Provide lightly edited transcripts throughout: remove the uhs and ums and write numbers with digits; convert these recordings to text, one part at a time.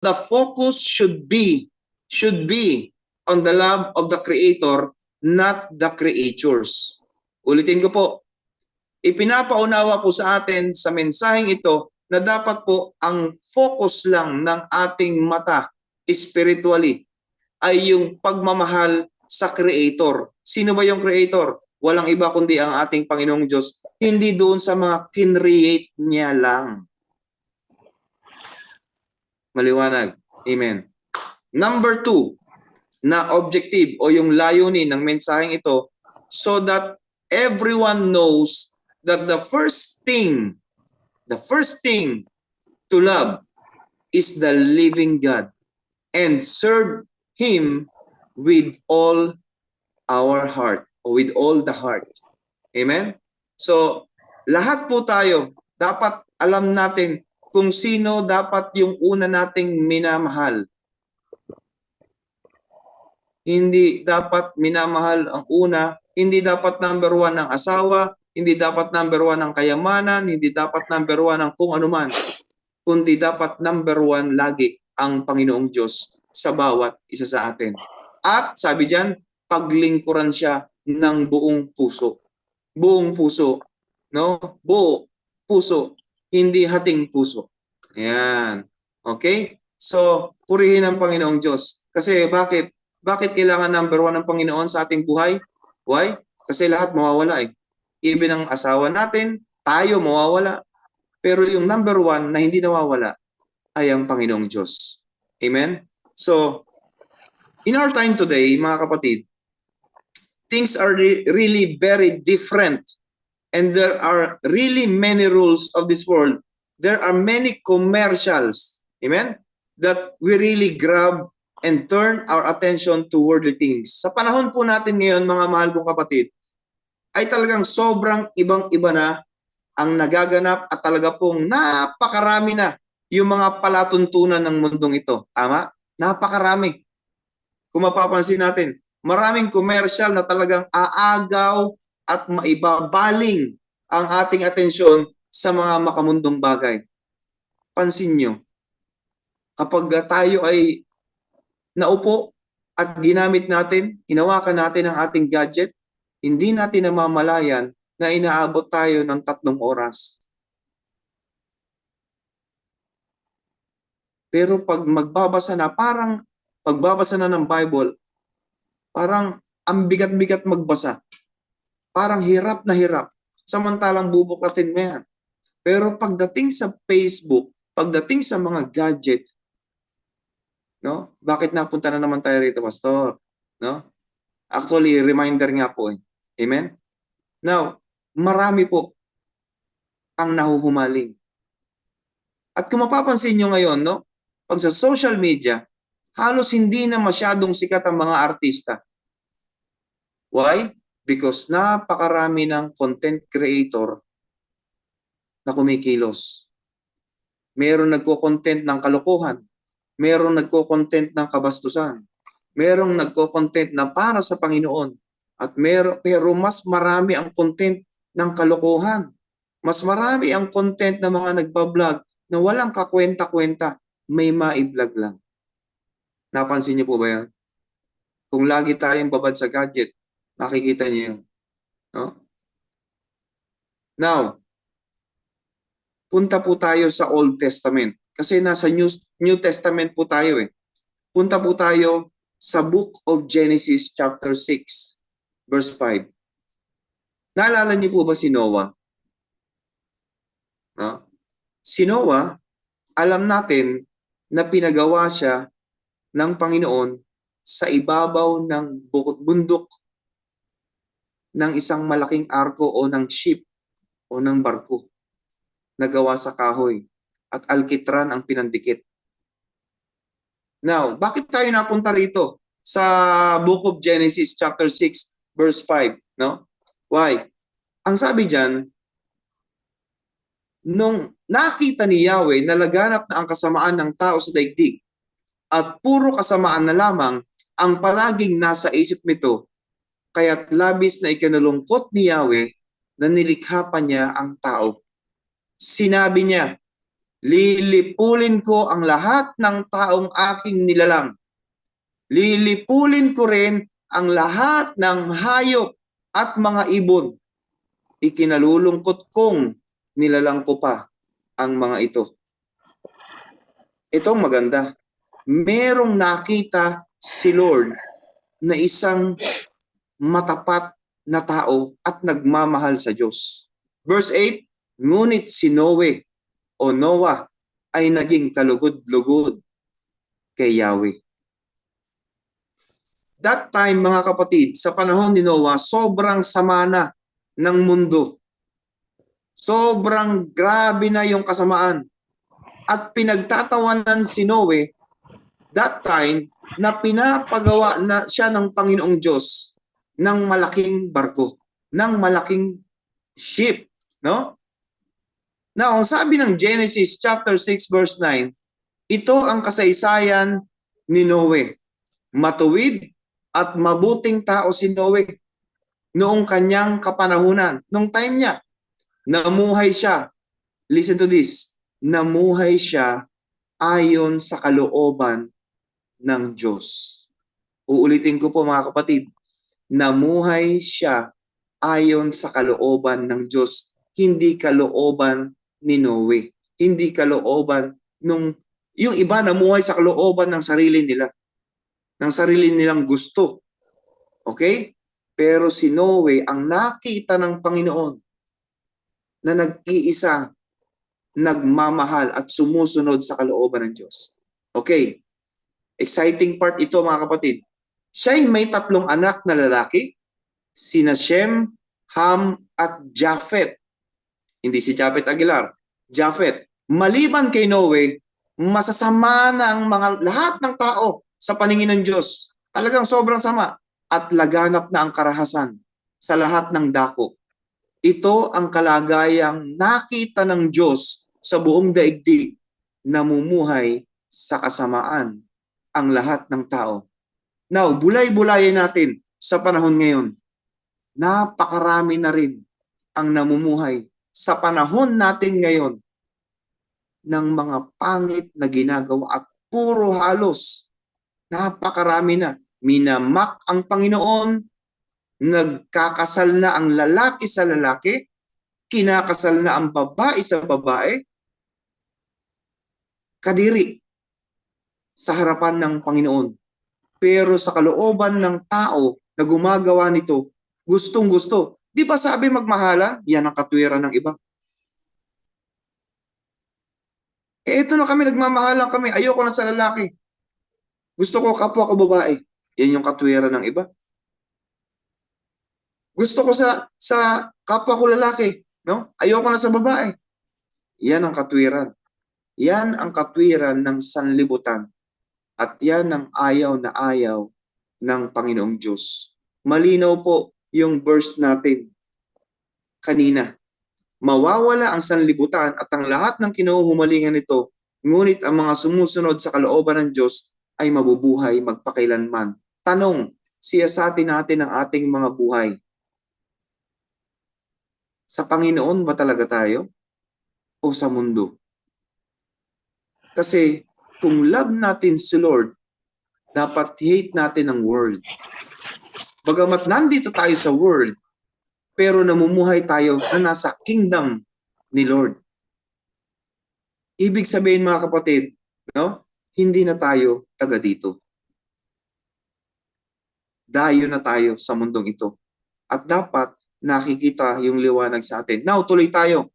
the focus should be on the love of the Creator, not the creatures. Ulitin ko po, ipinapaunawa po sa atin sa mensaheng ito na dapat po ang focus lang ng ating mata spiritually ay yung pagmamahal sa Creator. Sino ba yung Creator? Walang iba kundi ang ating Panginoong Diyos. Hindi doon sa mga kinreate niya lang. Maliwanag. Amen. Number 2, na objective o yung layunin ng mensaheng ito, so that everyone knows that the first thing to love is the living God and serve Him with all our heart, or with all the heart. Amen? So, lahat po tayo, dapat alam natin kung sino dapat yung una nating minamahal. Hindi dapat minamahal ang una, hindi dapat number 1 ng asawa, hindi dapat number 1 ng kayamanan, hindi dapat number 1 ng kung anuman, kundi dapat number 1 lagi ang Panginoong Diyos sa bawat isa sa atin. At sabi diyan, paglingkuran siya ng buong puso. Buong puso, no? Buo puso, hindi hating puso. Ayan. Okay? So, purihin ang Panginoong Diyos. Kasi bakit kailangan number 1 ng Panginoon sa ating buhay? Why? Kasi lahat mawawala eh. Even ang asawa natin, tayo mawawala. Pero yung number 1 na hindi nawawala ay ang Panginoong Diyos. Amen? So, in our time today, mga kapatid, things are really very different. And there are really many rules of this world. There are many commercials, amen, that we really grab and turn our attention to worldly things. Sa panahon po natin ngayon, mga mahal kong kapatid, ay talagang sobrang ibang-iba na ang nagaganap at talaga pong napakarami na yung mga palatuntunan ng mundong ito. Tama? Napakarami. Kung mapapansin natin, maraming commercial na talagang aagaw at maibabaling ang ating atensyon sa mga makamundong bagay. Pansin nyo, kapag tayo ay naupo at ginamit natin, hinawakan natin ang ating gadget, hindi natin namamalayan na inaabot tayo ng 3 oras. Pero pag magbabasa na, parang pagbabasa na ng Bible, parang ang bigat-bigat magbasa. Parang hirap na hirap. Samantalang bubuklatin mo yan. Pero pagdating sa Facebook, pagdating sa mga gadget, no? Bakit napunta na naman tayo rito, Pastor? No? Actually, reminder nga po eh. Amen? Now, marami po ang nahuhumaling. At kung mapapansin nyo ngayon, no? Pag sa social media, halos hindi na masyadong sikat ang mga artista. Why? Because napakarami ng content creator na kumikilos. Meron nagko-content ng kalokohan. Merong nagko-content ng kabastusan. Merong nagko-content na para sa Panginoon. At pero mas marami ang content ng kalokohan. Mas marami ang content ng mga nagbablog na walang kakwenta-kwenta. May maiblog lang. Napansin niyo po ba yan? Kung lagi tayong babad sa gadget, makikita niyo yun. No? Now, punta po tayo sa Old Testament. Kasi nasa New Testament po tayo eh. Punta po tayo sa Book of Genesis chapter 6, verse 5. Naalala niyo po ba si Noah? No? Si Noah, alam natin na pinagawa siya ng Panginoon sa ibabaw ng bundok ng isang malaking arko o ng ship o ng barko na gawa sa kahoy at alkitran ang pinandikit. Now, bakit tayo napunta rito sa Book of Genesis chapter 6 verse 5, no? Why? Ang sabi diyan, nung nakita ni Yahweh na laganap na ang kasamaan ng tao sa daigdig at puro kasamaan na lamang ang palaging nasa isip nito, kaya't labis na ikinalungkot ni Yahweh na nilikha pa niya ang tao. Sinabi niya, Lilipulin ko ang lahat ng taong aking nilalang. Lilipulin ko rin ang lahat ng hayop at mga ibon. Ikinalulungkot kong nilalang ko pa ang mga ito. Itong maganda. Merong nakita si Lord na isang matapat na tao at nagmamahal sa Diyos. Verse 8, ngunit si Noe o Noah ay naging kalugod-lugod kay Yahweh. That time, mga kapatid, sa panahon ni Noah, sobrang sama na ng mundo. Sobrang grabe na yung kasamaan. At pinagtatawanan si Noe that time na pinapagawa na siya ng Panginoong Diyos ng malaking barko, ng malaking ship, no? Now, ang sabi ng Genesis chapter 6 verse 9, ito ang kasaysayan ni Noe. Matuwid at mabuting tao si Noe noong kanyang kapanahunan, noong time niya. Namuhay siya. Listen to this. Namuhay siya ayon sa kalooban ng Diyos. Uulitin ko po mga kapatid. Namuhay siya ayon sa kalooban ng Diyos. Hindi kalooban ni Noe. Hindi kalooban nung yung iba namuhay sa kalooban ng sarili nila. Ng sarili nilang gusto. Okay? Pero si Noe ang nakita ng Panginoon na nag-iisa, nagmamahal at sumusunod sa kalooban ng Diyos. Okay. Exciting part ito mga kapatid. Siya'y may 3 anak na lalaki, sina Shem, Ham at Japhet. Hindi si Japhet Aguilar. Japhet. Maliban kay Noe, masasama na ang lahat ng tao sa paningin ng Diyos. Talagang sobrang sama. At laganap na ang karahasan sa lahat ng dako. Ito ang kalagayang nakita ng Diyos sa buong daigdig, namumuhay sa kasamaan ang lahat ng tao. Now, bulay-bulayan natin sa panahon ngayon. Napakarami na rin ang namumuhay sa panahon natin ngayon ng mga pangit na ginagawa at puro halos. Napakarami na. Minamak ang Panginoon, nagkakasal na ang lalaki sa lalaki, kinakasal na ang babae sa babae, kadiri sa harapan ng Panginoon. Pero sa kalooban ng tao na gumagawa nito, gustong-gusto. Di ba sabi magmahalan? Yan ang katwiran ng iba. Ito na kami, nagmamahalan kami. Ayoko na sa lalaki. Gusto ko kapwa ko babae. Yan yung katwiran ng iba. Gusto ko sa kapwa ko lalaki. No? Ayoko na sa babae. Yan ang katwiran. Yan ang katwiran ng sanlibutan. At yan ang ayaw na ayaw ng Panginoong Diyos. Malinaw po yung verse natin kanina. Mawawala ang sanlibutan at ang lahat ng kinuhumalingan nito, ngunit ang mga sumusunod sa kalooban ng Diyos ay mabubuhay magpakailanman. Tanong, siyasatin natin ang ating mga buhay. Sa Panginoon ba talaga tayo? O sa mundo? Kasi kung love natin si Lord, dapat hate natin ang world. Bagamat nandito tayo sa world, pero namumuhay tayo na nasa kingdom ni Lord. Ibig sabihin mga kapatid, no? Hindi na tayo taga dito. Dayo na tayo sa mundong ito. At dapat nakikita yung liwanag sa atin. Now, tuloy tayo.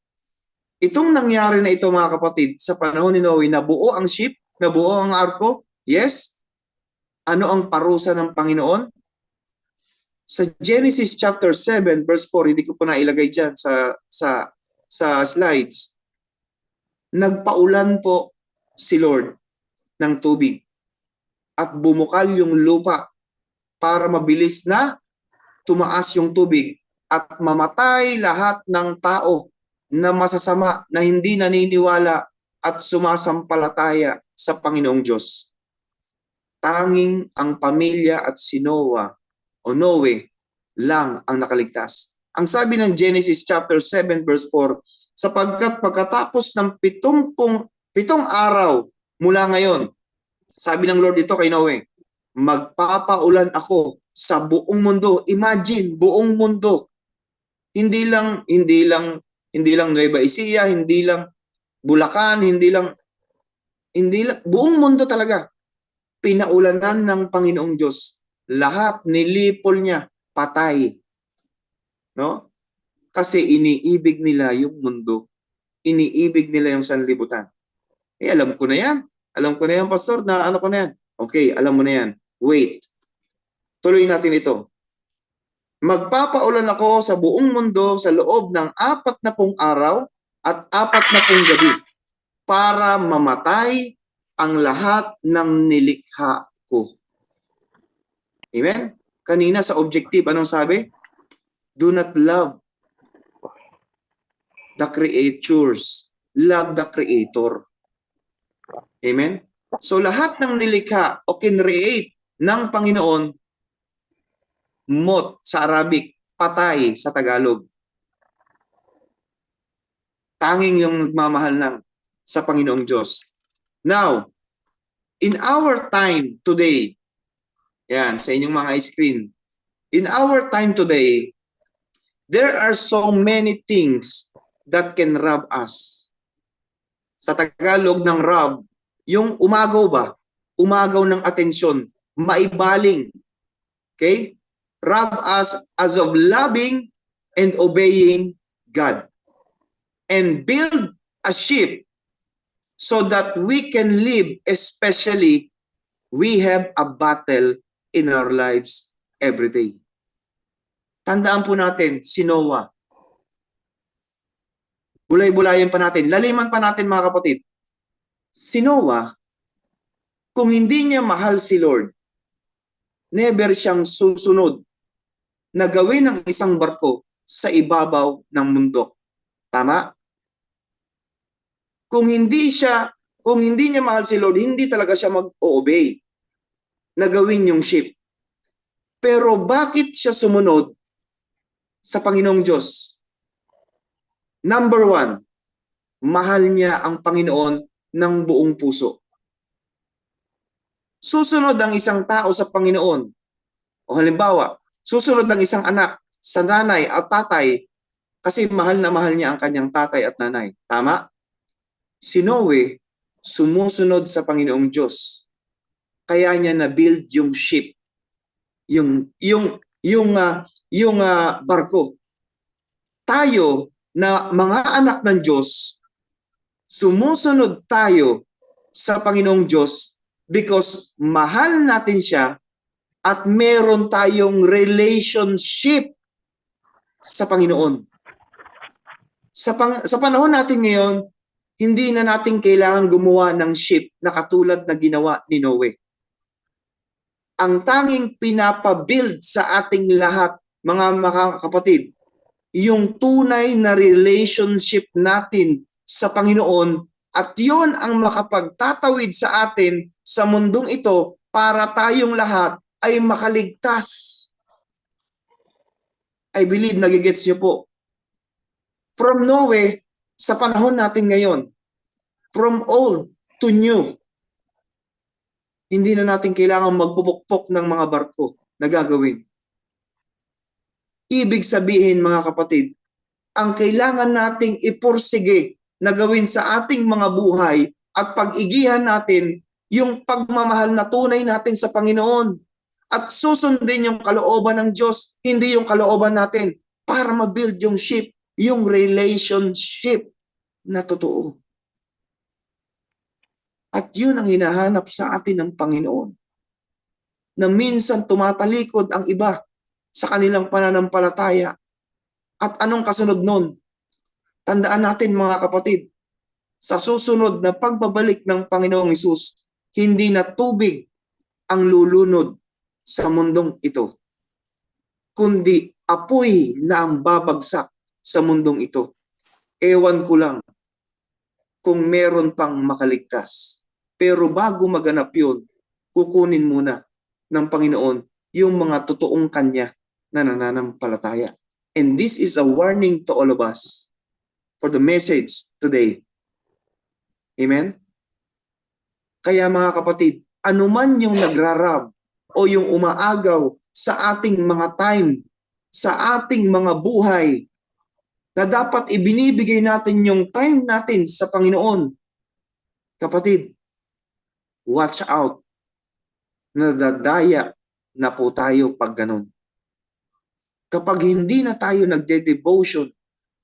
Itong nangyari na ito mga kapatid, sa panahon ni Noe, nabuo ang ship, nabuo ang arko, yes. Ano ang parusa ng Panginoon? Sa Genesis chapter 7 verse 4, hindi ko po nailagay dyan sa slides. Nagpaulan po si Lord ng tubig at bumukal yung lupa para mabilis na tumaas yung tubig at mamatay lahat ng tao na masasama na hindi naniniwala at sumasampalataya sa Panginoong Diyos. Tanging ang pamilya at si Noah o Noe lang ang nakaligtas. Ang sabi ng Genesis chapter 7 verse 4, sapagkat pagkatapos ng 70 7 araw mula ngayon, sabi ng Lord dito kay Noe, magpapaulan ako sa buong mundo. Imagine, buong mundo. Hindi lang Nueva Ecija, hindi lang Bulacan, hindi lang buong mundo talaga. Pinaulanan ng Panginoong Diyos. Lahat nilipol niya, patay. No? Kasi iniibig nila yung mundo. Iniibig nila yung sanlibutan. Alam ko na yan. Alam ko na yan, Pastor, na ano ko na yan. Okay, alam mo na yan. Wait. Tuloy natin ito. Magpapaulan ako sa buong mundo sa loob ng 40 araw at 40 gabi para mamatay ang lahat ng nilikha ko. Amen? Kanina sa objective, anong sabi? Do not love the creatures. Love the Creator. Amen? So lahat ng nilikha o kinreate ng Panginoon, mot sa Arabic, patay sa Tagalog. Tanging yung nagmamahal ng sa Panginoong Diyos. Now, in our time today, yan, sa inyong mga screen, in our time today, there are so many things that can rob us. Sa Tagalog ng rob, yung umagaw ba? Umagaw ng atensyon, maibaling. Okay? Rob us as of loving and obeying God. And build a ship so that we can live, especially we have a battle in our lives every day. Tandaan po natin si Noah. Bulay-bulayan pa natin, laliman pa natin mga kapatid. Si Noah, kung hindi niya mahal si Lord, never siyang susunod na gawin ang isang barko sa ibabaw ng mundo. Tama? Kung hindi niya mahal si Lord, hindi talaga siya mag-obey na gawin yung ship. Pero bakit siya sumunod sa Panginoong Diyos? Number 1, mahal niya ang Panginoon ng buong puso. Susunod ang isang tao sa Panginoon. O halimbawa, susunod ang isang anak sa nanay at tatay kasi mahal na mahal niya ang kanyang tatay at nanay. Tama? Si Noe, sumusunod sa Panginoong Diyos. Kaya niya na-build yung ship, yung barko. Tayo na mga anak ng Diyos, sumusunod tayo sa Panginoong Diyos because mahal natin siya at meron tayong relationship sa Panginoon. Sa panahon natin ngayon, hindi na natin kailangan gumawa ng ship na katulad na ginawa ni Noe. Ang tanging pinapabuild sa ating lahat, mga kapatid, yung tunay na relationship natin sa Panginoon at yon ang makapagtatawid sa atin sa mundong ito para tayong lahat ay makaligtas. I believe nagigets niyo po. From Noe, sa panahon natin ngayon, from old to new, hindi na natin kailangan magbubukpok ng mga barko na gagawin. Ibig sabihin mga kapatid, ang kailangan nating ipursige na gawin sa ating mga buhay at pag-igihan natin yung pagmamahal na tunay natin sa Panginoon at susundin yung kalooban ng Diyos, hindi yung kalooban natin para ma-build yung ship, yung relationship na totoo. At yun ang hinahanap sa atin ng Panginoon. Na minsan tumatalikod ang iba sa kanilang pananampalataya. At anong kasunod nun? Tandaan natin mga kapatid, sa susunod na pagbabalik ng Panginoong Hesus, hindi na tubig ang lulunod sa mundong ito, kundi apoy na ang babagsak sa mundong ito. Ewan ko lang kung meron pang makaligtas. Pero bago maganap yun, kukunin muna ng Panginoon yung mga totoong Kanya na nananampalataya. And this is a warning to all of us for the message today. Amen? Kaya mga kapatid, anuman yung nagrarab o yung umaagaw sa ating mga time, sa ating mga buhay, na dapat ibinibigay natin yung time natin sa Panginoon. Kapatid, watch out. Nadadaya na po tayo pag ganun. Kapag hindi na tayo nagde-devotion,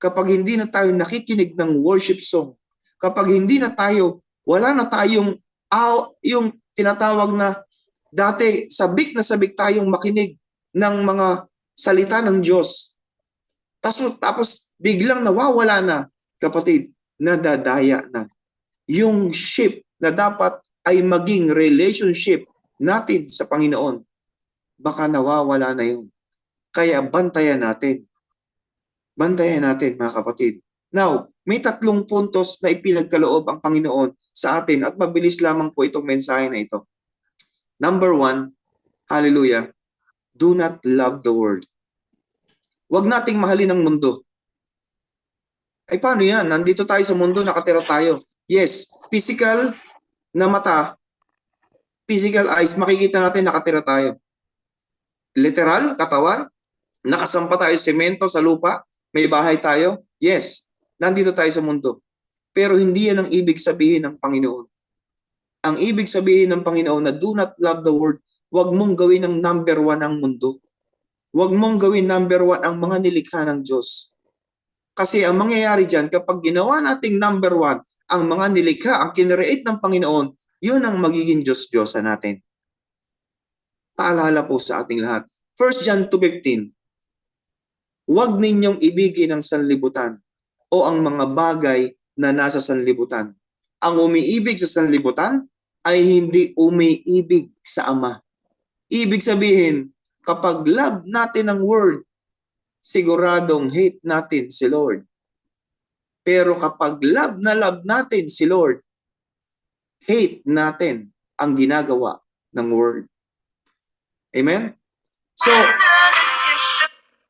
kapag hindi na tayo nakikinig ng worship song, kapag hindi na tayo, wala na tayong yung tinatawag na dati sabik na sabik tayong makinig ng mga salita ng Diyos. Tapos biglang nawawala na, kapatid, nadadaya na. Yung ship na dapat ay maging relationship natin sa Panginoon, baka nawawala na yun. Kaya bantayan natin. Bantayan natin, mga kapatid. Now, may 3 puntos na ipinagkaloob ang Panginoon sa atin at mabilis lamang po itong mensahe na ito. Number 1, hallelujah, do not love the world. Huwag nating mahalin ang mundo. Ay paano yan? Nandito tayo sa mundo, nakatira tayo. Yes, physical na mata, physical eyes, makikita natin nakatira tayo. Literal, katawan, nakasampa tayo semento sa lupa, may bahay tayo. Yes, nandito tayo sa mundo. Pero hindi yan ang ibig sabihin ng Panginoon. Ang ibig sabihin ng Panginoon na do not love the world, huwag mong gawin ang number 1 ang mundo. Huwag mong gawin number 1 ang mga nilikha ng Diyos. Kasi ang mangyayari dyan, kapag ginawa nating number 1, ang mga nilikha, ang kinereate ng Panginoon, yun ang magiging Diyos-Diyosa natin. Paalala po sa ating lahat. 1 John 2:15, huwag ninyong ibigin ang sanlibutan o ang mga bagay na nasa sanlibutan. Ang umiibig sa sanlibutan ay hindi umiibig sa Ama. Ibig sabihin, kapag love natin ang Word, siguradong hate natin si Lord. Pero kapag love na love natin si Lord, hate natin ang ginagawa ng Word. Amen? So,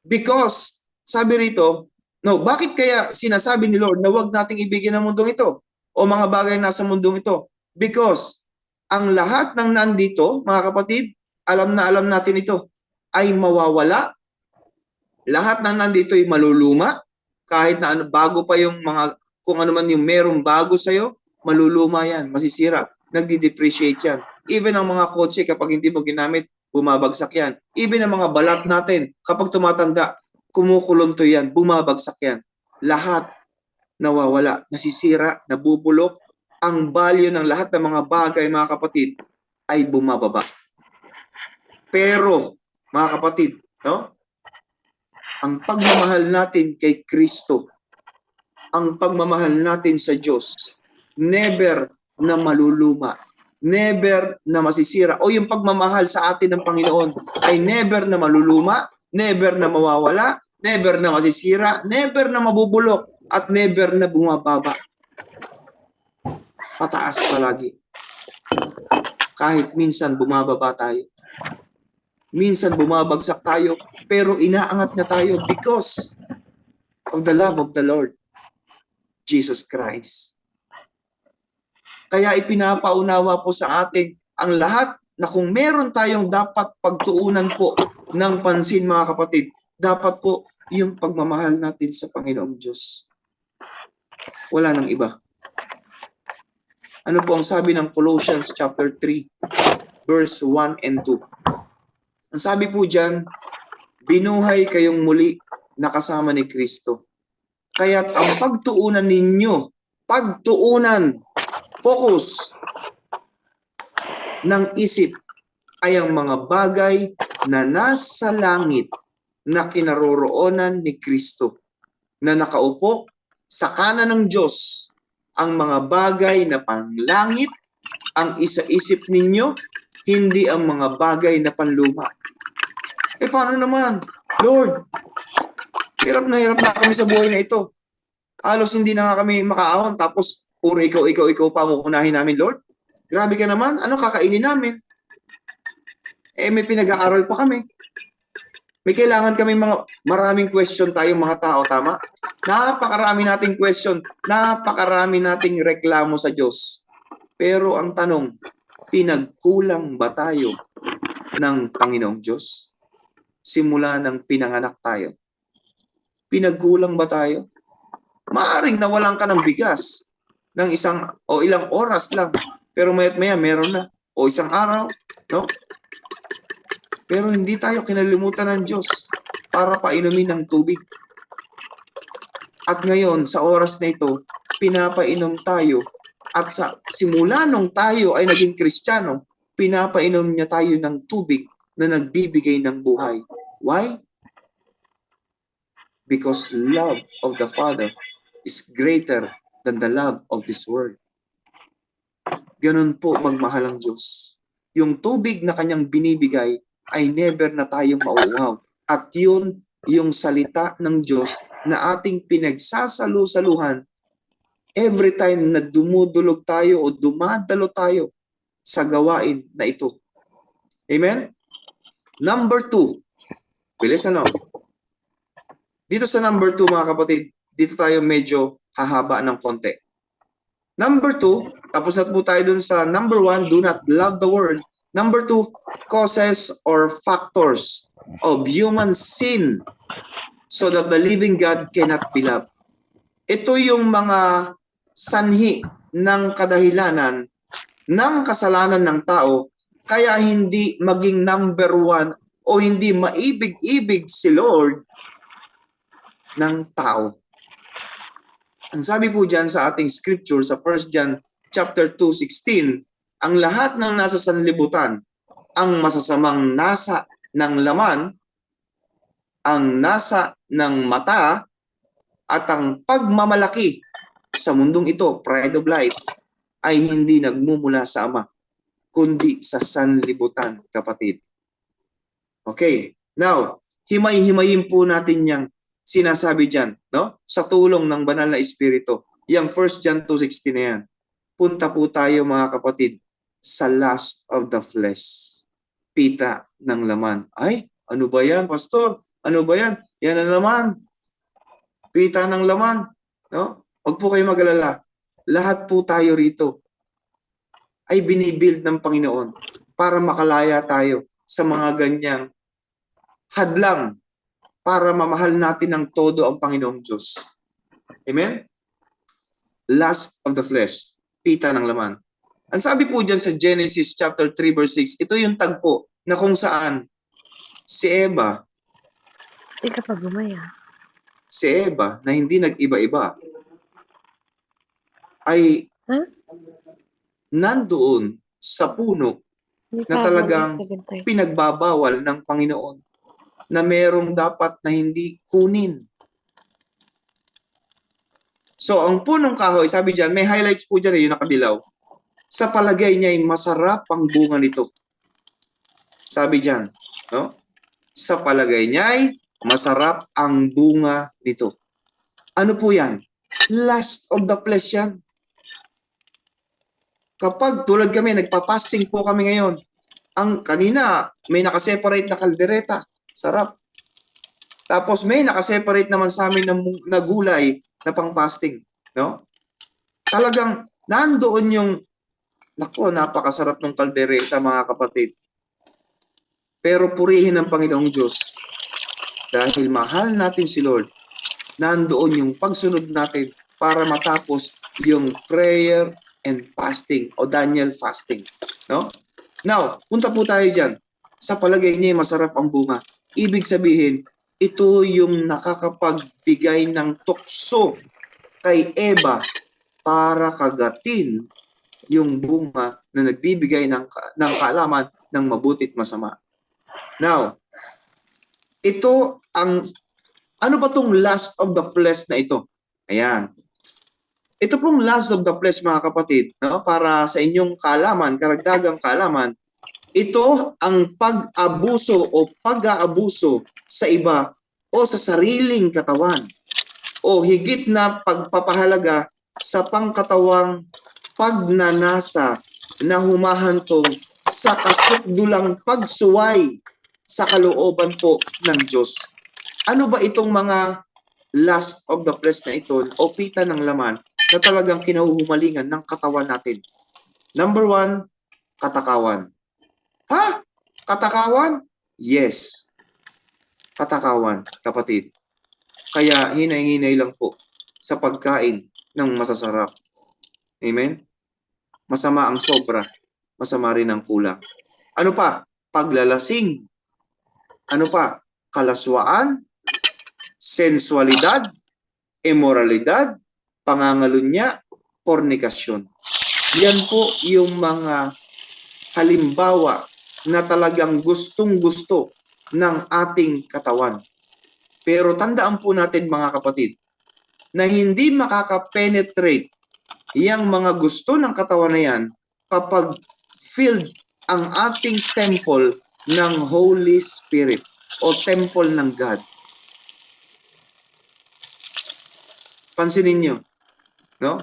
because, sabi rito, no, bakit kaya sinasabi ni Lord na huwag nating ibigin ang mundong ito o mga bagay nasa mundong ito? Because, ang lahat ng nandito, mga kapatid, alam na alam natin ito, ay mawawala. Lahat ng nandito ay maluluma. Kahit na bago pa yung mga, kung ano man yung merong bago sa'yo, maluluma yan, masisira, nagdi-depreciate yan. Even ang mga kotse, kapag hindi mo ginamit, bumabagsak yan. Even ang mga balat natin, kapag tumatanda, kumukulunto yan, bumabagsak yan. Lahat nawawala, nasisira, nabubulok. Ang value ng lahat ng mga bagay, mga kapatid, ay bumababa. Pero, mga kapatid, no? Ang pagmamahal natin kay Kristo, ang pagmamahal natin sa Diyos, never na maluluma, never na masisira. O yung pagmamahal sa atin ng Panginoon ay never na maluluma, never na mawawala, never na masisira, never na mabubulok, at never na bumababa. Pataas palagi. Kahit minsan bumababa tayo. Minsan bumabagsak tayo, pero inaangat na tayo because of the love of the Lord Jesus Christ. Kaya ipinapaunawa po sa atin ang lahat na kung meron tayong dapat pagtuunan po ng pansin, mga kapatid, dapat po yung pagmamahal natin sa Panginoong Diyos. Wala nang iba. Ano po ang sabi ng Colossians chapter 3, verse 1 and 2? Ang sabi po dyan, binuhay kayong muli na kasama ni Kristo. Kaya't ang pagtuunan ninyo, focus ng isip ay ang mga bagay na nasa langit na kinaroroonan ni Kristo, na nakaupo sa kanan ng Diyos. Ang mga bagay na panlangit ang isa-isip ninyo, hindi ang mga bagay na panluma. Paano naman? Lord, hirap na kami sa buhay na ito. Halos hindi na nga kami makaahon, tapos puro ikaw pa ang unahin namin, Lord. Grabe ka naman, ano kakainin namin? May pinag-aaral pa kami. May kailangan kami maraming question tayong mga tao, tama? Napakarami nating question, napakarami nating reklamo sa Diyos. Pero ang tanong, pinagkulang ba tayo ng Panginoong Diyos? Simula ng pinanganak tayo. Pinagkulang ba tayo? Maaring nawalan ka ng bigas ng isang o ilang oras lang, pero maya't maya meron na, o isang araw, no? Pero hindi tayo kinalimutan ng Diyos para painumin ng tubig. At ngayon, sa oras na ito, pinapainom tayo. At sa simula nung tayo ay naging Kristiyano, pinapainom niya tayo ng tubig na nagbibigay ng buhay. Why? Because love of the Father is greater than the love of this world. Ganun po magmahal ang Diyos. Yung tubig na kanyang binibigay ay never na tayong mauuhaw. At yun yung salita ng Diyos na ating pinagsasalu-saluhan every time na dumudulog tayo o dumadalo tayo sa gawain na ito. Amen? Number 2. Bilis ano? Dito sa number 2 mga kapatid, dito tayo medyo hahaba ng konti. Number 2, tapos na po tayo dun sa number 1, do not love the world. Number 2, causes or factors of human sin so that the living God cannot be loved. Ito yung mga sanhi ng kadahilanan ng kasalanan ng tao kaya hindi maging number 1 o hindi maibig-ibig si Lord ng tao. Ang sabi po dyan sa ating scripture sa 1 John chapter 2:16, ang lahat ng nasa sanlibutan, ang masasamang nasa ng laman, ang nasa ng mata, at ang pagmamalaki sa mundong ito, pride of life, ay hindi nagmumula sa Ama, kundi sa sanlibutan, kapatid. Okay, now, himay-himayin po natin yung sinasabi dyan, no? Sa tulong ng Banal na Espiritu. Yung 1 John 2:16 na yan. Punta po tayo mga kapatid sa lust of the flesh. Pita ng laman. Ay, ano ba yan, pastor? Ano ba yan? Yan ang laman. Pita ng laman. No? Huwag po kayo mag-alala. Lahat po tayo rito ay binibuild ng Panginoon para makalaya tayo sa mga ganyang hadlang para mamahal natin ng todo ang Panginoong Diyos. Amen? Lust of the flesh. Pita ng laman. Ang sabi po dyan sa Genesis chapter 3 verse 6, ito yung tagpo na kung saan si Eva, si Eva na hindi nag-iba-iba, ay nandoon sa puno na talagang pinagbabawal ng Panginoon na merong dapat na hindi kunin. So, ang punong kahoy, sabi dyan, may highlights po dyan, yung nakadilaw. Sa palagay niya ay masarap ang bunga nito. Sabi dyan, no? Sa palagay niya ay masarap ang bunga nito. Ano po yan? Lust of the flesh yan. Kapag tulad kami, nagpa-fasting po kami ngayon, ang kanina may nakaseparate na kaldereta. Sarap. Tapos may nakaseparate naman sa amin na gulay na pang-fasting. No? Talagang nandoon yung, nako, napakasarap ng kaldereta mga kapatid. Pero purihin ng Panginoong Diyos. Dahil mahal natin si Lord, nandoon yung pagsunod natin para matapos yung prayer and fasting o Daniel fasting. No? Now, punta po tayo dyan. Sa palagay niya, masarap ang bunga. Ibig sabihin, ito yung nakakapagbigay ng tukso kay Eva para kagatin yung bunga na nagbibigay ng kaalaman ng mabuti at masama. Now, ito ang, ano ba itong lust of the flesh na ito? Ayan. Ito pong lust of the flesh mga kapatid, no? Para sa inyong kaalaman, karagdagang kaalaman, ito ang pag-abuso o pag-aabuso sa iba o sa sariling katawan o higit na pagpapahalaga sa pangkatawang pagnanasa na humahantong sa kasukdulang pagsuway sa kalooban po ng Diyos. Ano ba itong mga lust of the flesh na ito o pita ng laman na talagang kinahuhumalingan ng katawan natin? Number 1, katakawan. Ha? Katakawan? Yes. Katakawan, kapatid. Kaya hinay-hinay lang po sa pagkain ng masasarap. Amen? Masama ang sobra, masama rin ang kulang. Ano pa? Paglalasing. Ano pa? Kalaswaan, sensualidad, immoralidad, pangangalunya, fornikasyon. Yan po yung mga halimbawa na talagang gustong-gusto ng ating katawan. Pero tandaan po natin mga kapatid, na hindi makaka-penetrate yung mga gusto ng katawan na yan kapag filled ang ating temple ng Holy Spirit o temple ng God. Pansinin nyo, no?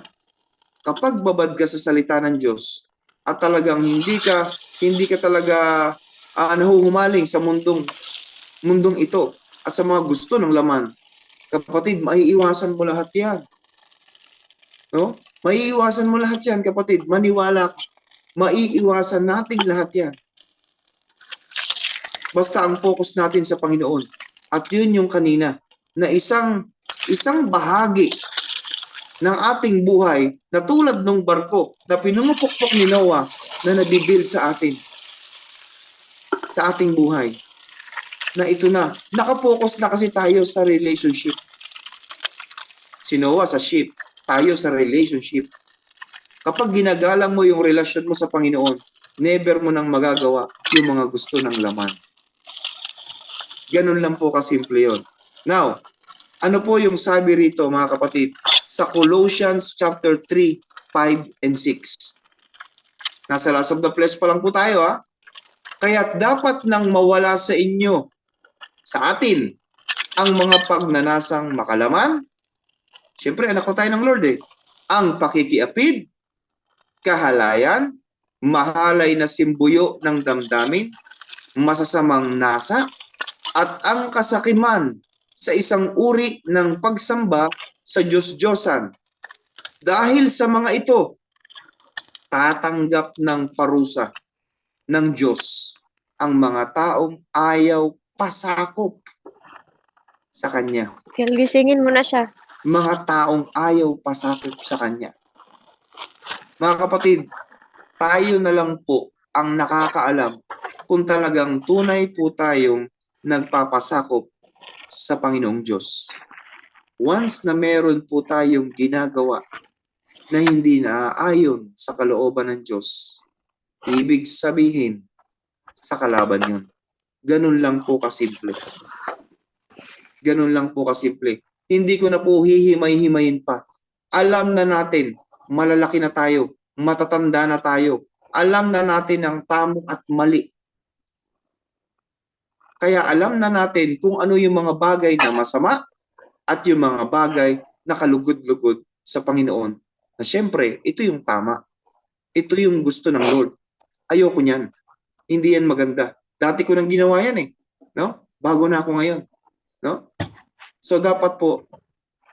Kapag babad ka sa salita ng Diyos at talagang hindi ka talaga nahuhumaling sa mundong ito at sa mga gusto ng laman, kapatid, maiiwasan mo lahat yan. No? Maiiwasan mo lahat yan, kapatid. Maniwala ka. Maiiwasan natin lahat yan. Basta ang focus natin sa Panginoon. At yun yung kanina, na isang bahagi ng ating buhay na tulad ng barko na pinumupukpok ni Noah na nabibuild sa atin. Sa ating buhay. Na ito na. Nakapokus na kasi tayo sa relationship. Si Noah sa ship. Tayo sa relationship. Kapag ginagalang mo yung relasyon mo sa Panginoon, never mo nang magagawa yung mga gusto ng laman. Ganun lang po kasimple yun. Now, ano po yung sabi rito mga kapatid sa Colossians chapter 3, 5, and 6? Nasa lust of the flesh pa lang po tayo ha. Kaya't dapat nang mawala sa inyo, sa atin, ang mga pagnanasang makalaman. Siyempre, anak ko tayo ng Lord eh. Ang pakikiapid, kahalayan, mahalay na simbuyo ng damdamin, masasamang nasa, at ang kasakiman sa isang uri ng pagsamba sa Diyos-Diyosan. Dahil sa mga ito, tatanggap ng parusa ng Diyos ang mga taong ayaw pasakop sa Kanya. Gisingin mo na siya. Mga taong ayaw pasakop sa Kanya. Mga kapatid, tayo na lang po ang nakakaalam kung talagang tunay po tayong nagpapasakop sa Panginoong Diyos. Once na meron po tayong ginagawa na hindi naaayon sa kalooban ng Diyos, ibig sabihin, sa kalaban yun. Ganun lang po kasimple. Ganun lang po kasimple. Hindi ko na po hihimay-himayin pa. Alam na natin, malalaki na tayo, matatanda na tayo. Alam na natin ang tama at mali. Kaya alam na natin kung ano yung mga bagay na masama at yung mga bagay na kalugod-lugod sa Panginoon. Na siyempre, ito yung tama. Ito yung gusto ng Lord. Ayoko niyan. Hindi yan maganda. Dati ko nang ginawa yan eh. No? Bago na ako ngayon. No? So dapat po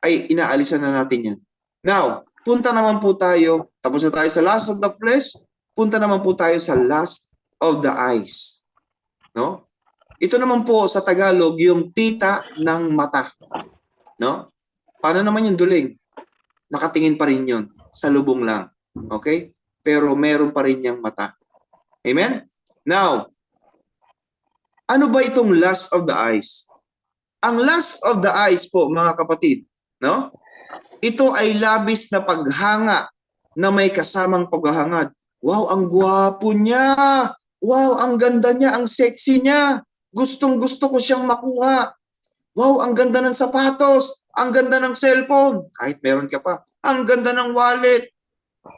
ay inaalisan na natin yan. Now, punta naman po tayo, tapos na tayo sa lust of the flesh, punta naman po tayo sa lust of the eyes. No? Ito naman po sa Tagalog, yung pita ng mata. No? Paano naman yung duling? Nakatingin pa rin yun. Sa lubong lang. Okay? Pero meron pa rin yung mata. Amen? Now, ano ba itong lust of the eyes? Ang lust of the eyes po, mga kapatid, no? Ito ay labis na paghanga na may kasamang paghahangad. Wow, ang gwapo niya! Wow, ang ganda niya, ang sexy niya! Gustong-gusto ko siyang makuha. Wow, ang ganda ng sapatos! Ang ganda ng cellphone! Kahit meron ka pa. Ang ganda ng wallet!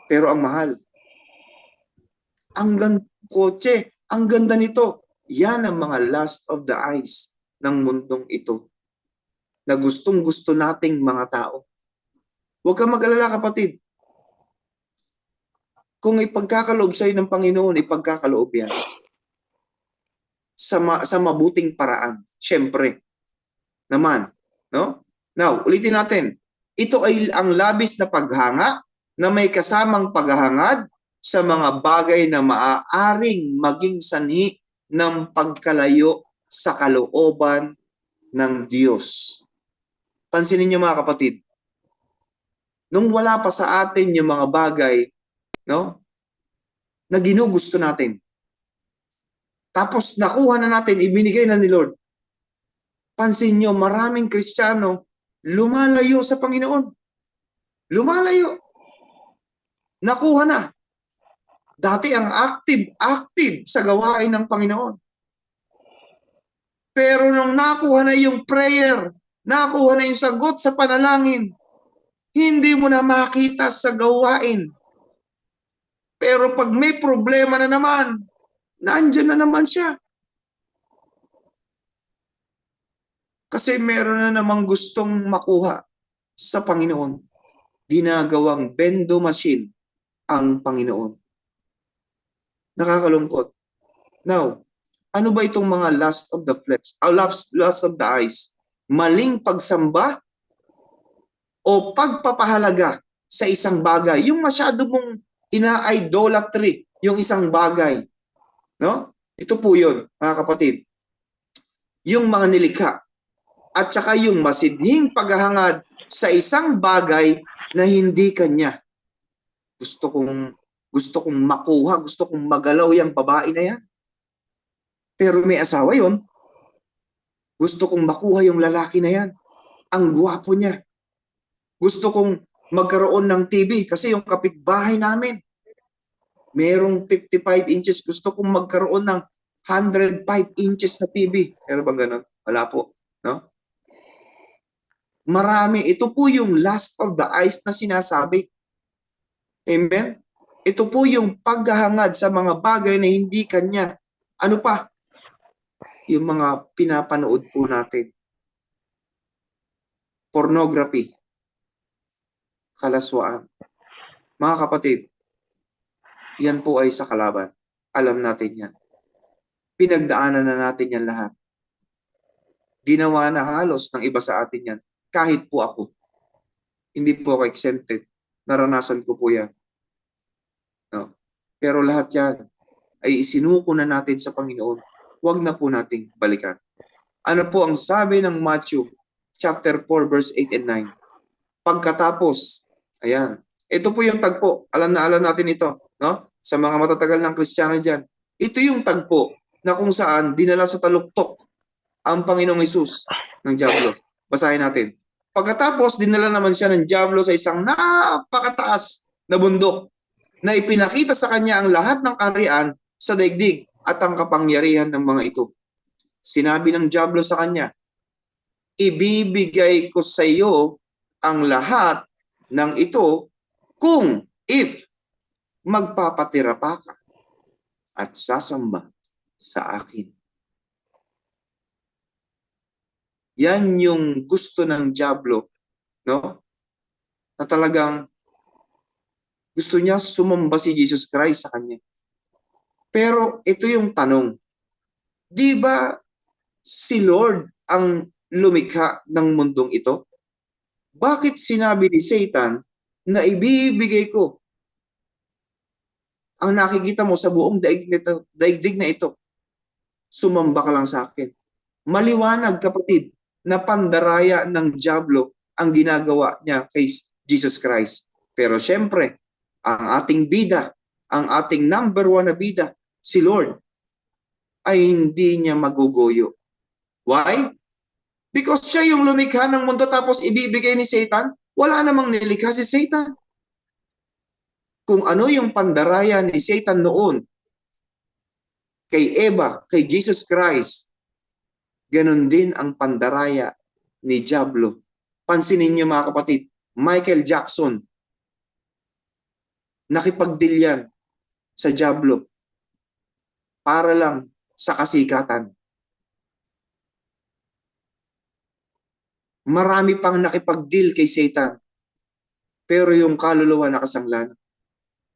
Pero ang mahal. Ang ganda kotse. Ang ganda nito. Yan ang mga lust of the eyes ng mundong ito na gustong-gusto nating mga tao. Huwag kang mag-alala kapatid. Kung ipagkakaloob sa'yo ng Panginoon, ipagkakaloob yan. sa mabuting paraan. Siyempre naman, no? Now, ulitin natin. Ito ay ang labis na paghanga na may kasamang paghahangad sa mga bagay na maaaring maging sanhi ng pagkalayo sa kalooban ng Diyos. Pansinin niyo mga kapatid, nung wala pa sa atin yung mga bagay, no, na ginugusto natin, tapos nakuha na natin, ibinigay na ni Lord. Pansin nyo, maraming Kristiyano lumalayo sa Panginoon. Lumalayo. Nakuha na. Dati ang active sa gawain ng Panginoon. Pero nung nakuha na yung prayer, nakuha na yung sagot sa panalangin, hindi mo na makita sa gawain. Pero pag may problema na naman, nandyan na naman siya. Kasi meron na namang gustong makuha sa Panginoon. Ginagawang bendo machine ang Panginoon. Nakakalungkot. Now, ano ba itong mga lust of the flesh? Lust of the eyes? Maling pagsamba o pagpapahalaga sa isang bagay? Yung masyado mong ina-idolatry yung isang bagay. No? Ito po yun, mga kapatid. Yung mga nilikha at saka yung masidhing paghahangad sa isang bagay na hindi kanya. Gusto kong makuha, gusto kong magalaw yung babae na yan. Pero may asawa yon. Gusto kong makuha yung lalaki na yan. Ang gwapo niya. Gusto kong magkaroon ng TV kasi yung kapitbahay namin, merong 55 inches. Gusto kong magkaroon ng 105 inches na TV. Pero bang ganun? Wala po. No? Marami. Ito po yung lust of the eyes na sinasabi. Amen? Ito po yung paghahangad sa mga bagay na hindi kanya. Ano pa? Yung mga pinapanood po natin. Pornography. Kalaswaan. Mga kapatid, yan po ay sa kalaban. Alam natin yan. Pinagdaanan na natin yan lahat. Ginawa na halos ng iba sa atin yan. Kahit po ako. Hindi po ako exempted. Naranasan ko po yan. No? Pero lahat yan ay isinuko na natin sa Panginoon. Huwag na po nating balikan. Ano po ang sabi ng Matthew chapter 4 verse 8 and 9? Pagkatapos, ayan, ito po yung tagpo. Alam na alam natin ito, no? Sa mga matatagal ng Kristiyano dyan. Ito yung tagpo na kung saan dinala sa taluktok ang Panginoong Hesus ng Diablo. Basahin natin. Pagkatapos, dinala naman siya ng Diablo sa isang napakataas na bundok na ipinakita sa kanya ang lahat ng kaharian sa daigdig at ang kapangyarihan ng mga ito. Sinabi ng Diablo sa kanya, ibibigay ko sa iyo ang lahat ng ito kung if magpapatira pa ka at sasamba sa akin. Yan yung gusto ng Diablo, no? Na talagang gusto niya sumamba si Jesus Christ sa kanya. Pero ito yung tanong, di ba si Lord ang lumikha ng mundong ito? Bakit sinabi ni Satan na ibibigay ko ang nakikita mo sa buong daigdig na ito? Sumamba ka lang sa akin. Maliwanag, kapatid, na pandaraya ng Diablo ang ginagawa niya kay Jesus Christ. Pero syempre, ang ating bida, ang ating number one na bida, si Lord, ay hindi niya maguguyo. Why? Because siya yung lumikha ng mundo tapos ibibigay ni Satan. Wala namang nilikha si Satan. Kung ano yung pandaraya ni Satan noon kay Eva, kay Jesus Christ, ganon din ang pandaraya ni Diablo. Pansinin niyo mga kapatid, Michael Jackson, nakipagdilyan sa Diablo para lang sa kasikatan. Marami pang nakipagdeal kay Satan, pero yung kaluluwa nakasanglan.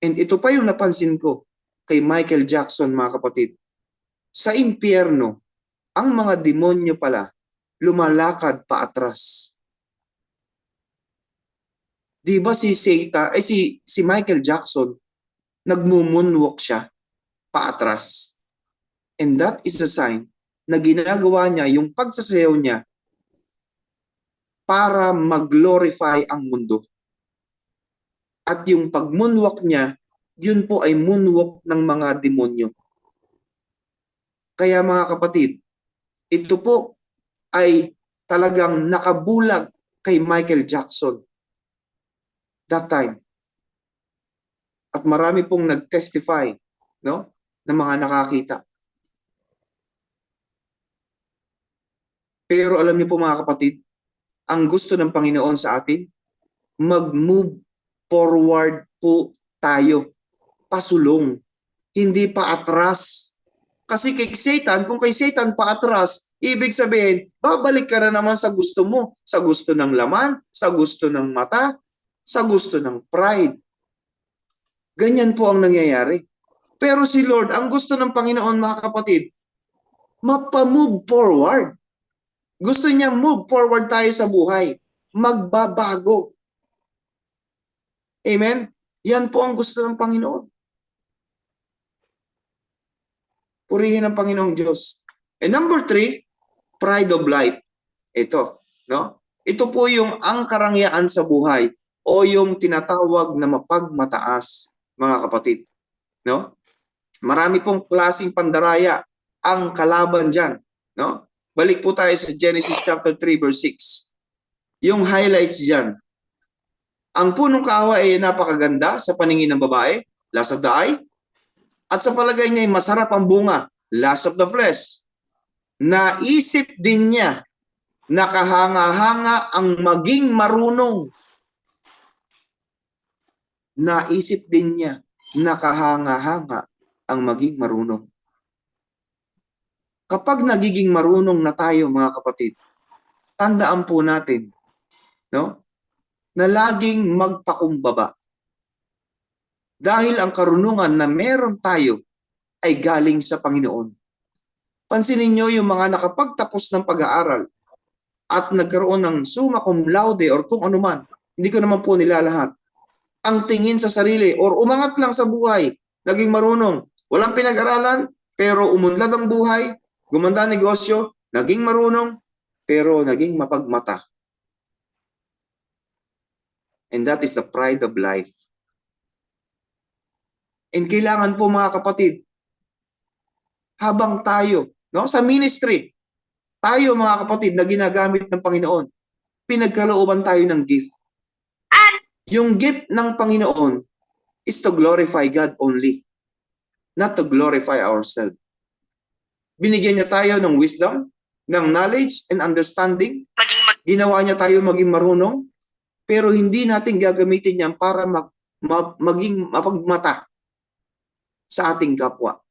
And ito pa yung napansin ko kay Michael Jackson, mga kapatid. Sa impyerno, ang mga demonyo pala lumalakad paatras. Di ba si si Michael Jackson, nagmumunwalk siya paatras. And that is a sign na ginagawa niya yung pagsasayaw niya para mag-glorify ang mundo. At yung pag-moonwalk niya, yun po ay moonwalk ng mga demonyo. Kaya mga kapatid, ito po ay talagang nakabulag kay Michael Jackson that time. At marami pong nag-testify, no, ng mga nakakita. Pero alam niyo po mga kapatid, ang gusto ng Panginoon sa atin, mag-move forward po tayo. Pasulong, hindi pa atras. Kasi kay Satan, kung kay Satan pa atras, ibig sabihin, babalik ka na naman sa gusto mo, sa gusto ng laman, sa gusto ng mata, sa gusto ng pride. Ganyan po ang nangyayari. Pero si Lord, ang gusto ng Panginoon mga kapatid, mapa-move forward. Gusto niya move forward tayo sa buhay. Magbabago. Amen? Yan po ang gusto ng Panginoon. Purihin ang Panginoong Diyos. And number 3, pride of life. Ito, no? Ito po yung ang karangyaan sa buhay o yung tinatawag na mapagmataas, mga kapatid. No? Marami pong klaseng pandaraya ang kalaban diyan, no? Balik po tayo sa Genesis chapter 3 verse 6. Yung highlights diyan. Ang punong kahoy ay napakaganda sa paningin ng babae, lust of the eye, at sa palagay niya ay masarap ang bunga, lust of the flesh. Naisip din niya, nakahanga-hanga ang maging marunong. Naisip din niya, nakahanga-hanga ang maging marunong. Kapag nagiging marunong na tayo mga kapatid, tandaan po natin, no, na laging magpakumbaba. Dahil ang karunungan na meron tayo ay galing sa Panginoon. Pansinin niyo yung mga nakapagtapos ng pag-aaral at nagkaroon ng summa cum laude or kung ano man, hindi ko naman po nila lahat. Ang tingin sa sarili or umangat lang sa buhay, naging marunong, walang pinag-aralan, pero umunlad ang buhay, gumanda ang negosyo, naging marunong, pero naging mapagmata. And that is the pride of life. And kailangan po mga kapatid, habang tayo, no, sa ministry, tayo mga kapatid na ginagamit ng Panginoon, pinagkalooban tayo ng gift. Yung gift ng Panginoon is to glorify God only, not to glorify ourselves. Binigyan niya tayo ng wisdom, ng knowledge and understanding. Ginawa niya tayo maging marunong, pero hindi natin gagamitin yan para maging mapagmata sa ating kapwa.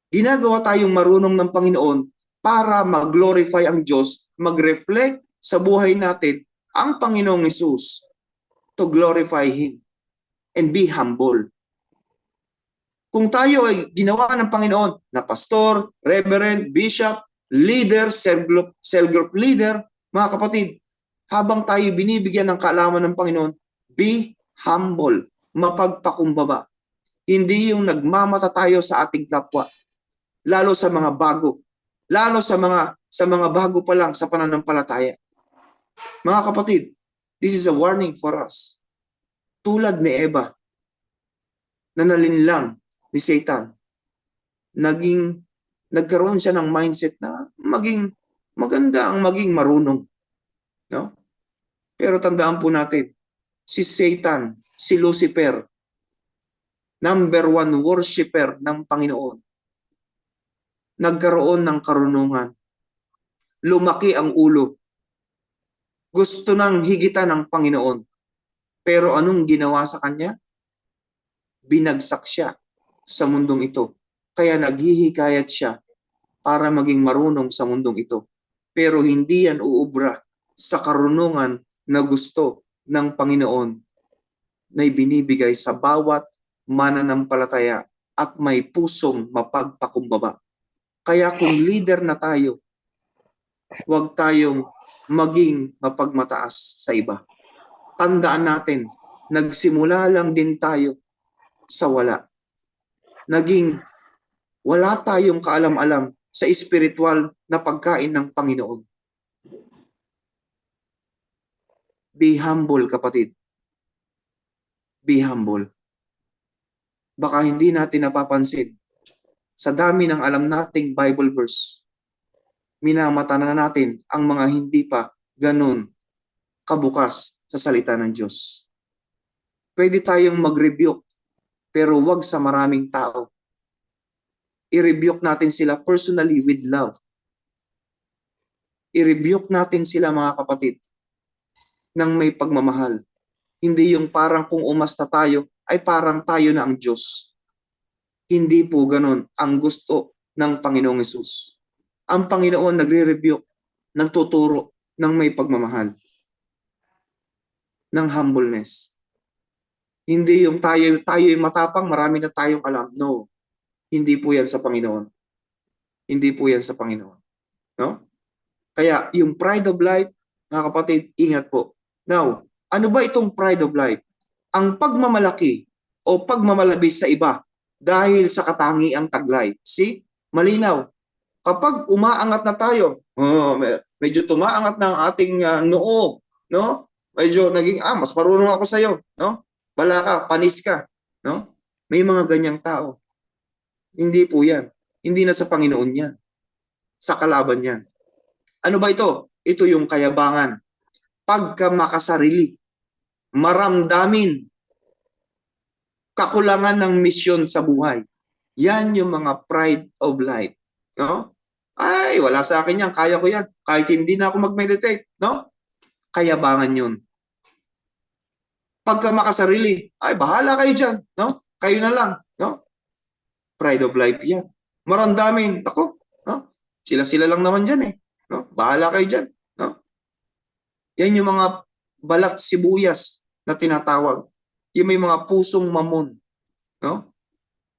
Ginagawa tayong marunong ng Panginoon para mag-glorify ang Diyos, mag-reflect sa buhay natin ang Panginoong Hesus, to glorify Him and be humble. Kung tayo ay ginawa ng Panginoon na pastor, reverend, bishop, leader, cell group leader, mga kapatid, habang tayo binibigyan ng kaalaman ng Panginoon, be humble, mapagpakumbaba. Hindi yung nagmamata tayo sa ating kapwa, lalo sa mga bago, lalo sa mga bago pa lang sa pananampalataya. Mga kapatid, this is a warning for us. Tulad ni Eva, na nalinlang ni Satan, nagkaroon siya ng mindset na maganda ang maging marunong. No? Pero tandaan po natin, si Satan, si Lucifer, number 1 worshiper ng Panginoon, nagkaroon ng karunungan. Lumaki ang ulo. Gusto nang higitan ng Panginoon. Pero anong ginawa sa kanya? Binagsak siya sa mundong ito. Kaya naghihikayat siya para maging marunong sa mundong ito. Pero hindi yan uubra sa karunungan na gusto ng Panginoon na ibinibigay sa bawat mananampalataya at may pusong mapagpakumbaba. Kaya kung leader na tayo, huwag tayong maging mapagmataas sa iba. Tandaan natin, nagsimula lang din tayo sa wala. Naging wala tayong kaalam-alam sa espiritual na pagkain ng Panginoon. Be humble, kapatid. Be humble. Baka hindi natin napapansin. Sa dami ng alam nating Bible verse, minamata na natin ang mga hindi pa ganun kabukas sa salita ng Diyos. Pwede tayong mag-rebuke, pero wag sa maraming tao. I-rebuke natin sila personally with love. I-rebuke natin sila, mga kapatid, ng may pagmamahal. Hindi yung parang kung umasta tayo, ay parang tayo na ang Diyos. Hindi po ganun ang gusto ng Panginoong Hesus. Ang Panginoon nagre-rebuke, nagtuturo ng may pagmamahal, ng humbleness. Hindi yung tayo matapang, marami na tayong alam. No. Hindi po yan sa Panginoon. Hindi po yan sa Panginoon. No? Kaya yung pride of life, mga kapatid, ingat po. Now, ano ba itong pride of life? Ang pagmamalaki o pagmamalabis sa iba dahil sa katangiang taglay. See? Malinaw. Kapag umaangat na tayo, medyo tumaangat na ang ating noo, no? Medyo naging, mas marunong ako sa iyo, no? Bala ka, panis ka, no? May mga ganyang tao. Hindi po yan. Hindi na sa Panginoon yan. Sa kalaban yan. Ano ba ito? Ito yung kayabangan. Pagka makasarili, maramdamin, kakulangan ng misyon sa buhay. Yan yung mga pride of life. No? Ay, wala sa akin yan. Kaya ko yan. Kahit hindi na ako mag-meditate. No? Kayabangan yun. Pagka makasarili, ay, bahala kayo dyan. No? Kayo na lang. No? Pride of life yan. Maramdamin. Ako, no? Sila lang naman dyan eh. No? Bahala kayo dyan. No? Yan yung mga balat sibuyas na tinatawag. Yung may mga pusong mamon. No?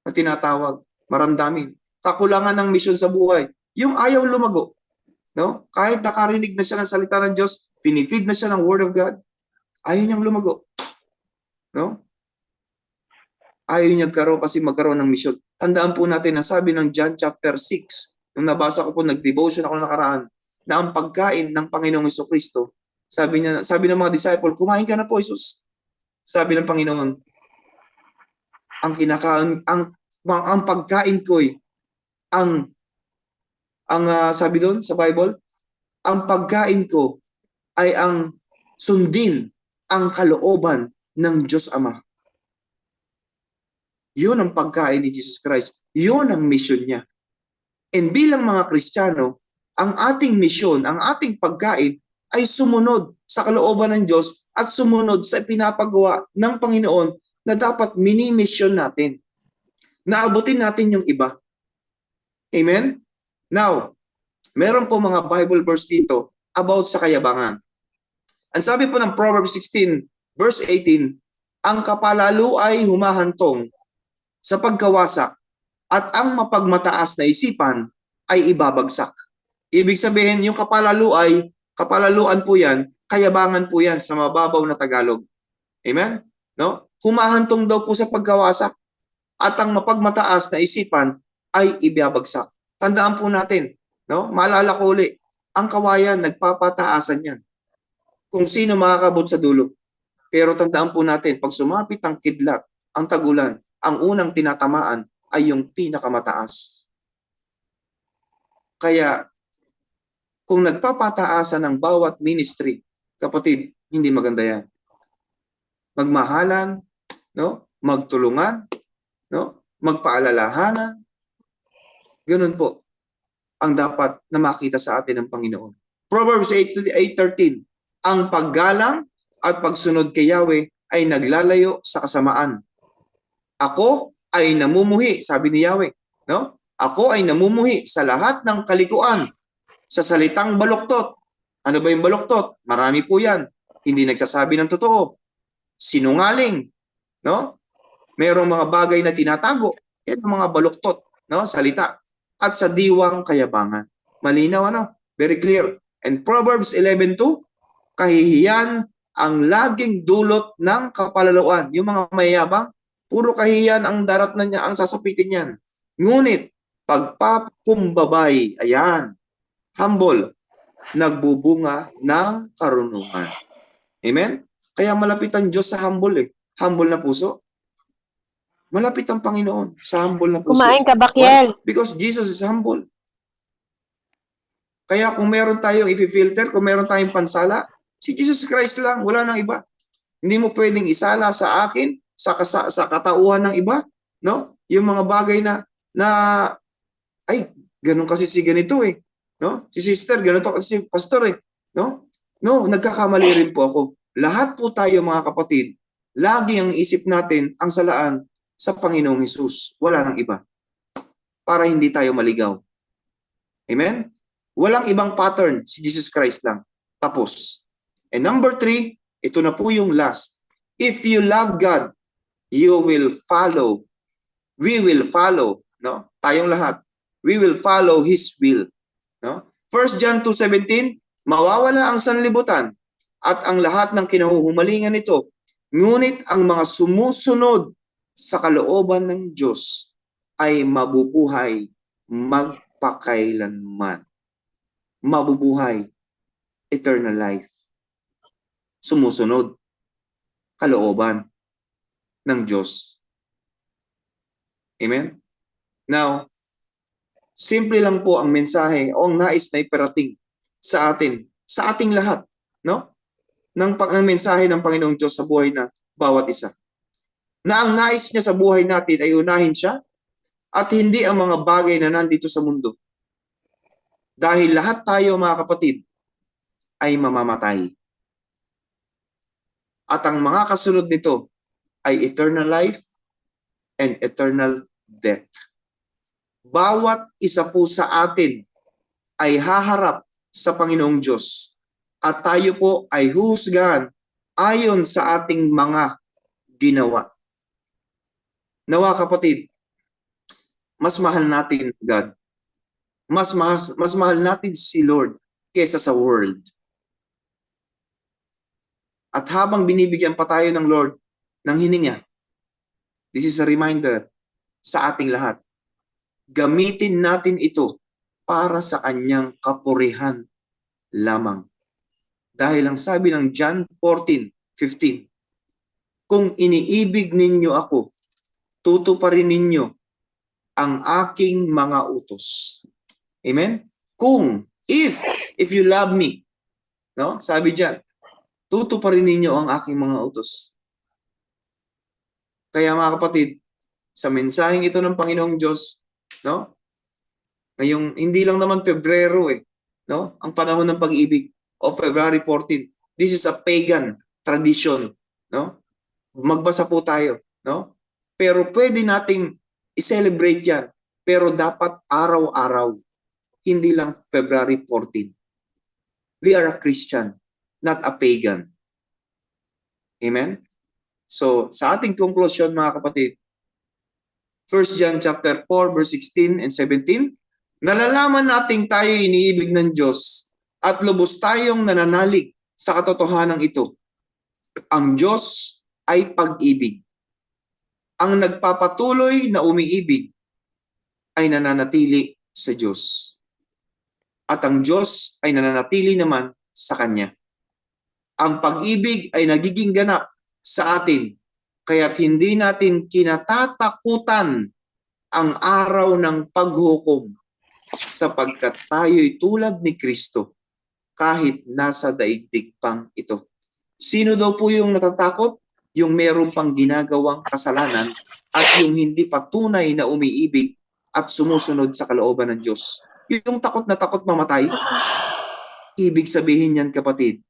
Na tinatawag. Maramdamin. Kakulangan ng misyon sa buhay. Yung ayaw lumago. No? Kahit nakarinig na siya ng salita ng Diyos, pinifeed na siya ng Word of God, ayaw niyang lumago. No? Ayaw niya magkaroon ng misyon. Tandaan po natin na sabi ng John chapter 6, nung nabasa ko po, nag-devotion ako nakaraan, na ang pagkain ng Panginoong Jesucristo, sabi ng mga disciple, kumain ka na po, Jesus. Sabi ng Panginoon, ang pagkain ko'y sabi doon sa Bible, ang pagkain ko ay ang sundin ang kalooban ng Diyos Ama. Yun ang pagkain ni Jesus Christ. Yun ang mission niya. And bilang mga Kristiyano, ang ating mission, ang ating pagkain ay sumunod sa kalooban ng Diyos at sumunod sa pinapagawa ng Panginoon na dapat mini-mission natin. Naabutin natin yung iba. Amen? Now, meron po mga Bible verse dito about sa kayabangan. Ang sabi po ng Proverbs 16, verse 18, ang kapalalo ay humahantong sa pagkawasak at ang mapagmataas na isipan ay ibabagsak. Ibig sabihin, yung kapalaluan po yan, kayabangan po yan sa mababaw na Tagalog. Amen? No? Humahantong daw po sa pagkawasak at ang mapagmataas na isipan ay ibabagsak. Tandaan po natin, no? Maalala ko uli, ang kawayan, nagpapataasan yan. Kung sino makakabot sa dulo. Pero tandaan po natin, pag sumapit ang kidlat, ang tagulan, ang unang tinatamaan ay yung pinakamataas. Kaya, kung nagpapataasan ng bawat ministry, kapatid, hindi maganda yan. Magmahalan, no? Magtulungan, no? Magpaalalahanan. Ganun po ang dapat na makita sa atin ng Panginoon. Proverbs 8:13, ang paggalang at pagsunod kay Yahweh ay naglalayo sa kasamaan. Ako ay namumuhi, sabi ni Yahweh, no? Ako ay namumuhi sa lahat ng kalikuan, sa salitang baluktot. Ano ba yung baluktot? Marami po yan. Hindi nagsasabi ng totoo. Sinungaling, no? Merong mga bagay na tinatago. Yan ang mga baluktot, no? Salita. at sa diwang kayabangan. Malinaw, ano? Very clear. And Proverbs 11:2, kahihiyan ang laging dulot ng kapalaluan. Yung mga mayabang, puro kahihiyan ang darat na niya, ang sasapitin niyan. Ngunit, pagpakumbabay, ayan, humble, nagbubunga ng karunungan. Amen? Kaya malapit ang Diyos sa humble eh. Humble na puso. Malapit ang Panginoon sa humble na puso. Kumain ka ba, Why? Kiel? Because Jesus is humble. Kaya kung meron tayong i-filter, kung meron tayong pansala, si Jesus Christ lang, wala nang iba. Hindi mo pwedeng isala sa akin, sa katauhan ng iba, no? Yung mga bagay na ay, ganun kasi si ganito eh, no? Si sister, ganito kasi si pastor eh, no? No, nagkakamali rin po ako. Lahat po tayo mga kapatid, lagi ang isip natin ang salaan sa Panginoong Hesus. Wala nang iba. Para hindi tayo maligaw. Amen? Walang ibang pattern, si Jesus Christ lang. Tapos. And number 3, ito na po yung last. If you love God, you will follow. We will follow, no? Tayong lahat. We will follow His will, no? 1 John 2:17, mawawala ang sanlibutan at ang lahat ng kinahuhumalingan nito. Ngunit ang mga sumusunod sa kalooban ng Diyos ay mabubuhay magpakailanman. Mabubuhay, eternal life. Sumusunod, kalooban ng Diyos. Amen? Now, simple lang po ang mensahe o ang nais na iparating sa atin, sa ating lahat, no? Ng mensahe ng Panginoong Diyos sa buhay na bawat isa. Na ang nais niya sa buhay natin ay unahin siya at hindi ang mga bagay na nandito sa mundo. Dahil lahat tayo, mga kapatid, ay mamamatay. At ang mga kasunod nito ay eternal life and eternal death. Bawat isa po sa atin ay haharap sa Panginoong Diyos at tayo po ay huhusgahan ayon sa ating mga ginawa. Nawa kapatid, mas mahal natin God. Mas mahal natin si Lord kaysa sa world. At habang binibigyan pa tayo ng Lord ng hininga, this is a reminder sa ating lahat. Gamitin natin ito para sa kanyang kapurihan lamang. Dahil ang sabi ng John 14:15, kung iniibig ninyo ako, tutuparin ninyo ang aking mga utos. Amen? Kung, if you love me, no? Sabi diyan, tutuparin ninyo ang aking mga utos. Kaya mga kapatid, sa mensaheng ito ng Panginoong Diyos, no? Ngayong hindi lang naman Pebrero no? Ang panahon ng pag-ibig o February 14. This is a pagan tradition, no? Magbasa po tayo, no? Pero pwede nating i-celebrate 'yan, pero dapat araw-araw, hindi lang February 14. We are a Christian, not a pagan. Amen? So, sa ating conclusion mga kapatid, 1 John chapter 4 verse 16 and 17, nalalaman nating tayo iniibig ng Diyos at lubos tayong nananalig sa katotohanan ito. Ang Diyos ay pag-ibig. Ang nagpapatuloy na umiibig ay nananatili sa Diyos. At ang Diyos ay nananatili naman sa Kanya. Ang pag-ibig ay nagiging ganap sa atin, kaya't hindi natin kinatatakutan ang araw ng paghukom sapagkat tayo'y tulad ni Kristo kahit nasa daigdig pang ito. Sino daw po yung natatakot? Yung meron pang ginagawang kasalanan at yung hindi pa tunay na umiibig at sumusunod sa kalooban ng Diyos. Yung takot na takot mamatay, ibig sabihin yan kapatid,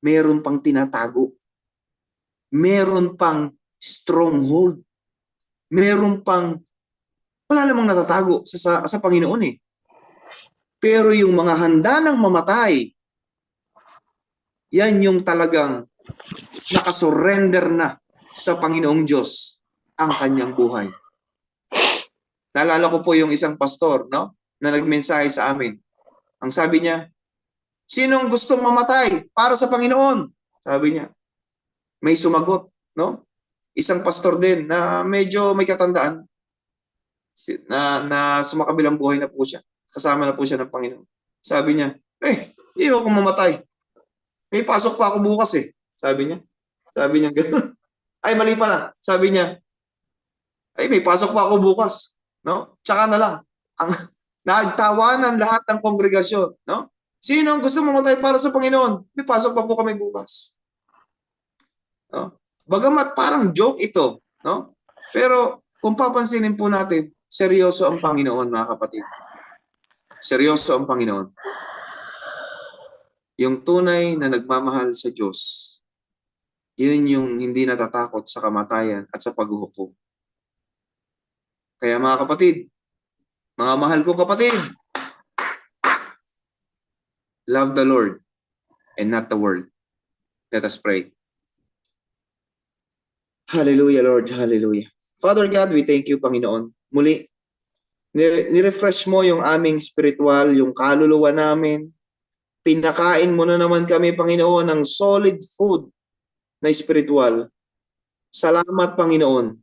meron pang tinatago. Meron pang stronghold. Meron pang, wala namang natatago sa Panginoon eh. Pero yung mga handa ng mamatay, yan yung talagang nakasurrender na sa Panginoong Diyos ang kanyang buhay. Naalala ko po yung isang pastor, no? na nagmensahe sa amin. Ang sabi niya, sinong gustong mamatay para sa Panginoon? Sabi niya. May sumagot, no? Isang pastor din na medyo may katandaan na sumakabilang buhay na po siya. Kasama na po siya ng Panginoon. Sabi niya, hindi ako mamatay. May pasok pa ako bukas eh. Sabi niya. Sabi niya gano'n. Ay, mali pala. Sabi niya, may pasok pa ako bukas. No? Tsaka na lang. Nagtawanan lahat ng kongregasyon. No? Sino ang gusto mamatay para sa Panginoon? May pasok pa po kami bukas. No? Bagamat parang joke ito. No? Pero kung papansinin po natin, seryoso ang Panginoon, mga kapatid. Seryoso ang Panginoon. Yung tunay na nagmamahal sa Diyos, yun yung hindi natatakot sa kamatayan at sa paghuhukom. Kaya mga kapatid, mga mahal ko kapatid, love the Lord and not the world. Let us pray. Hallelujah, Lord. Hallelujah. Father God, we thank you, Panginoon. Muli, nirefresh mo yung aming spiritual, yung kaluluwa namin. Pinakain mo na naman kami, Panginoon, ng solid food na spiritual. Salamat, Panginoon.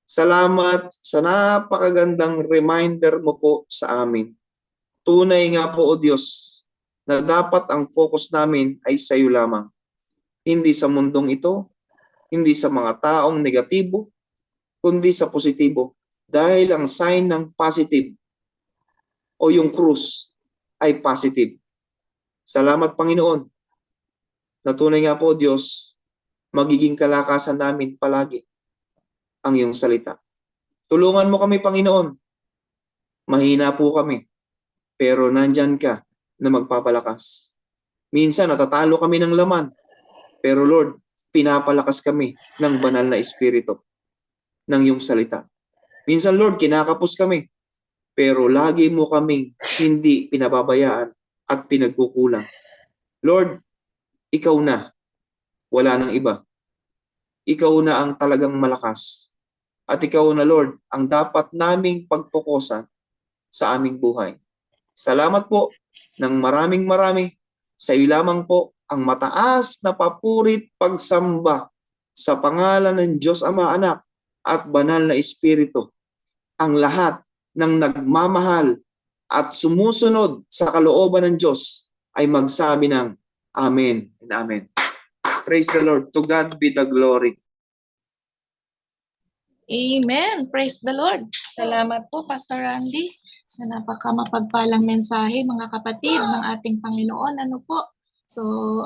Salamat sa napakagandang reminder mo po sa amin. Tunay nga po, O Diyos, na dapat ang focus namin ay sa iyo lamang. Hindi sa mundong ito, hindi sa mga taong negatibo, kundi sa positibo. Dahil ang sign ng positive o yung krus ay positive. Salamat, Panginoon, na tunay nga po, Diyos, magiging kalakasan namin palagi ang iyong salita. Tulungan mo kami, Panginoon. Mahina po kami, pero nandyan ka na magpapalakas. Minsan natatalo kami ng laman, pero Lord, pinapalakas kami ng banal na espiritu ng iyong salita. Minsan, Lord, kinakapos kami, pero lagi mo kaming hindi pinababayaan at pinagkukulang. Lord, ikaw na, wala nang iba. Ikaw na ang talagang malakas. At ikaw na, Lord, ang dapat naming pagpokusan sa aming buhay. Salamat po ng maraming marami. Sa iyo lamang po ang mataas na papurit pagsamba sa pangalan ng Diyos Ama, Anak at Banal na Espiritu. Ang lahat ng nagmamahal at sumusunod sa kalooban ng Diyos ay magsabi ng Amen and Amen. Praise the Lord. To God be the glory. Amen. Praise the Lord. Salamat po, Pastor Randy, sa napakamapagpalang mensahe, mga kapatid ng ating Panginoon. Ano po? So,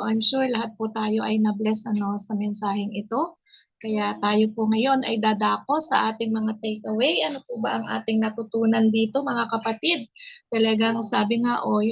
I'm sure lahat po tayo ay na-bless sa mensaheng ito. Kaya tayo po ngayon ay dadako sa ating mga takeaway. Ano po ba ang ating natutunan dito, mga kapatid? Talagang sabi nga, yung